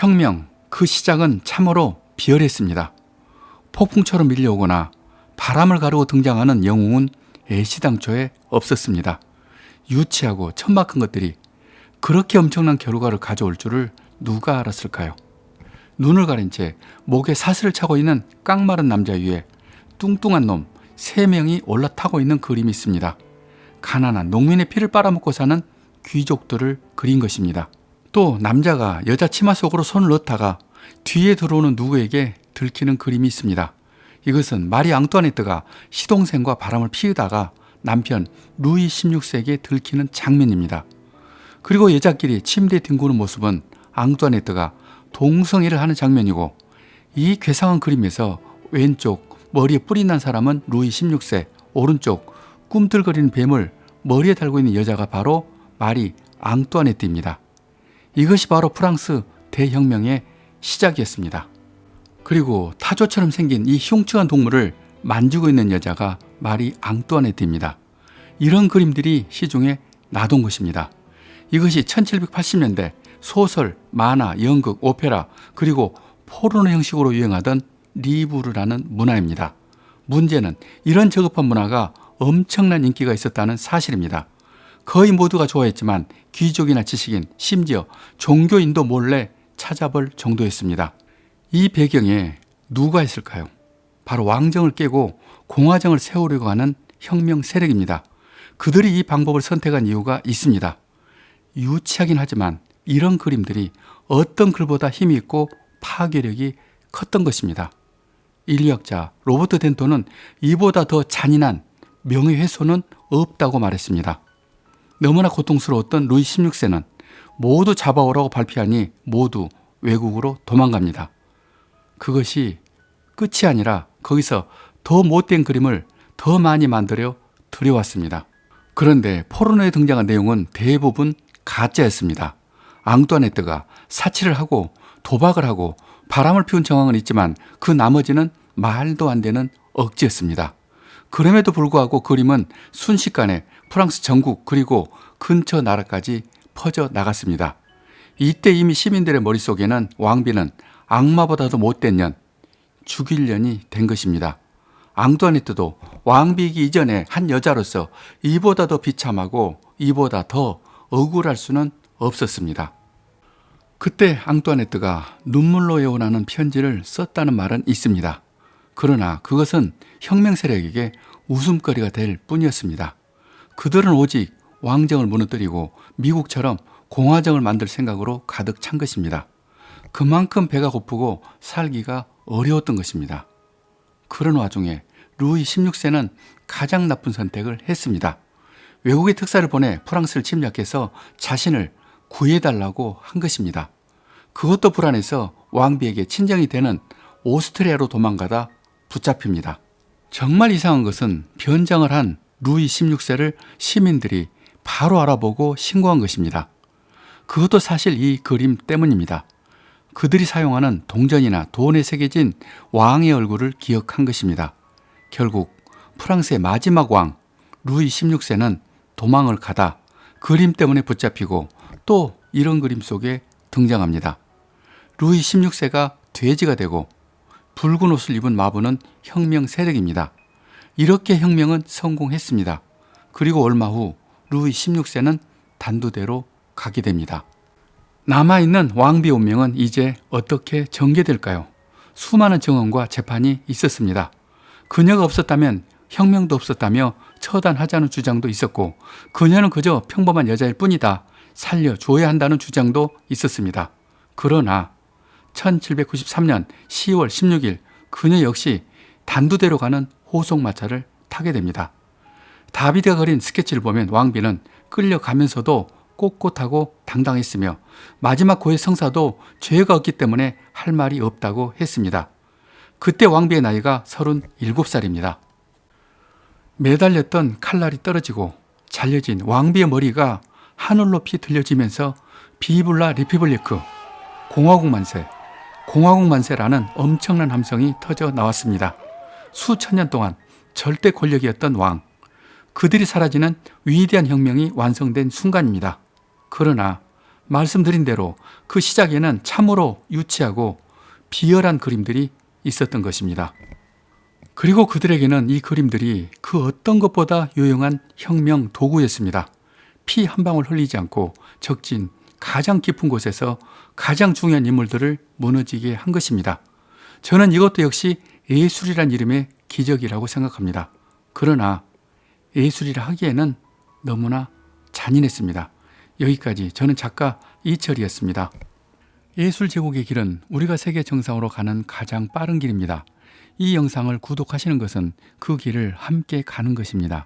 혁명, 그 시작은 참으로 비열했습니다. 폭풍처럼 밀려오거나 바람을 가르고 등장하는 영웅은 애시당초에 없었습니다. 유치하고 천박한 것들이 그렇게 엄청난 결과를 가져올 줄을 누가 알았을까요? 눈을 가린 채 목에 사슬을 차고 있는 깡마른 남자 위에 뚱뚱한 놈 3명이 올라타고 있는 그림이 있습니다. 가난한 농민의 피를 빨아먹고 사는 귀족들을 그린 것입니다. 또 남자가 여자 치마 속으로 손을 넣다가 뒤에 들어오는 누구에게 들키는 그림이 있습니다. 이것은 마리 앙뚜아네트가 시동생과 바람을 피우다가 남편 루이 16세에게 들키는 장면입니다. 그리고 여자끼리 침대에 뒹구는 모습은 앙뚜아네트가 동성애를 하는 장면이고, 이 괴상한 그림에서 왼쪽 머리에 뿔이 난 사람은 루이 16세, 오른쪽 꿈틀거리는 뱀을 머리에 달고 있는 여자가 바로 마리 앙뚜아네트입니다. 이것이 바로 프랑스 대혁명의 시작이었습니다. 그리고 타조처럼 생긴 이 흉측한 동물을 만지고 있는 여자가 마리 앙뚜아네트입니다. 이런 그림들이 시중에 나돈 것입니다. 이것이 1780년대 소설, 만화, 연극, 오페라, 그리고 포르노 형식으로 유행하던 리브르라는 문화입니다. 문제는 이런 저급한 문화가 엄청난 인기가 있었다는 사실입니다. 거의 모두가 좋아했지만 귀족이나 지식인, 심지어 종교인도 몰래 찾아볼 정도였습니다. 이 배경에 누가 있을까요? 바로 왕정을 깨고 공화정을 세우려고 하는 혁명 세력입니다. 그들이 이 방법을 선택한 이유가 있습니다. 유치하긴 하지만 이런 그림들이 어떤 글보다 힘이 있고 파괴력이 컸던 것입니다. 인류학자 로버트 덴토는 이보다 더 잔인한 명예훼손은 없다고 말했습니다. 너무나 고통스러웠던 루이 16세는 모두 잡아오라고 발표하니 모두 외국으로 도망갑니다. 그것이 끝이 아니라 거기서 더 못된 그림을 더 많이 만들어 들여왔습니다. 그런데 포르노에 등장한 내용은 대부분 가짜였습니다. 앙뚜아네트가 사치를 하고 도박을 하고 바람을 피운 정황은 있지만 그 나머지는 말도 안 되는 억지였습니다. 그럼에도 불구하고 그림은 순식간에 프랑스 전국 그리고 근처 나라까지 퍼져 나갔습니다. 이때 이미 시민들의 머릿속에는 왕비는 악마보다도 못된 년, 죽일 년이 된 것입니다. 앙뚜아네트도 왕비이기 이전에 한 여자로서 이보다 더 비참하고 이보다 더 억울할 수는 없었습니다. 그때 앙뚜아네트가 눈물로 애원하는 편지를 썼다는 말은 있습니다. 그러나 그것은 혁명 세력에게 웃음거리가 될 뿐이었습니다. 그들은 오직 왕정을 무너뜨리고 미국처럼 공화정을 만들 생각으로 가득 찬 것입니다. 그만큼 배가 고프고 살기가 어려웠던 것입니다. 그런 와중에 루이 16세는 가장 나쁜 선택을 했습니다. 외국의 특사를 보내 프랑스를 침략해서 자신을 구해달라고 한 것입니다. 그것도 불안해서 왕비에게 친정이 되는 오스트리아로 도망가다 붙잡힙니다. 정말 이상한 것은 변장을 한 루이 16세를 시민들이 바로 알아보고 신고한 것입니다. 그것도 사실 이 그림 때문입니다. 그들이 사용하는 동전이나 돈에 새겨진 왕의 얼굴을 기억한 것입니다. 결국 프랑스의 마지막 왕 루이 16세는 도망을 가다 그림 때문에 붙잡히고 또 이런 그림 속에 등장합니다. 루이 16세가 돼지가 되고 붉은 옷을 입은 마부는 혁명 세력입니다. 이렇게 혁명은 성공했습니다. 그리고 얼마 후 루이 16세는 단두대로 가게 됩니다. 남아있는 왕비 운명은 이제 어떻게 전개될까요? 수많은 증언과 재판이 있었습니다. 그녀가 없었다면 혁명도 없었다며 처단하자는 주장도 있었고, 그녀는 그저 평범한 여자일 뿐이다, 살려줘야 한다는 주장도 있었습니다. 그러나 1793년 10월 16일 그녀 역시 단두대로 가는 호송마차를 타게 됩니다. 다비드가 그린 스케치를 보면 왕비는 끌려가면서도 꼿꼿하고 당당했으며 마지막 고해 성사도 죄가 없기 때문에 할 말이 없다고 했습니다. 그때 왕비의 나이가 37살입니다. 매달렸던 칼날이 떨어지고 잘려진 왕비의 머리가 하늘 높이 들려지면서 비블라 리피블리크, 공화국 만세, 공화국 만세라는 엄청난 함성이 터져 나왔습니다. 수천 년 동안 절대 권력이었던 왕, 그들이 사라지는 위대한 혁명이 완성된 순간입니다. 그러나 말씀드린 대로 그 시작에는 참으로 유치하고 비열한 그림들이 있었던 것입니다. 그리고 그들에게는 이 그림들이 그 어떤 것보다 유용한 혁명 도구였습니다. 피 한 방울 흘리지 않고 적진 가장 깊은 곳에서 가장 중요한 인물들을 무너지게 한 것입니다. 저는 이것도 역시 예술이란 이름의 기적이라고 생각합니다. 그러나 예술이라 하기에는 너무나 잔인했습니다. 여기까지. 저는 작가 이철이었습니다. 예술 제국의 길은 우리가 세계 정상으로 가는 가장 빠른 길입니다. 이 영상을 구독하시는 것은 그 길을 함께 가는 것입니다.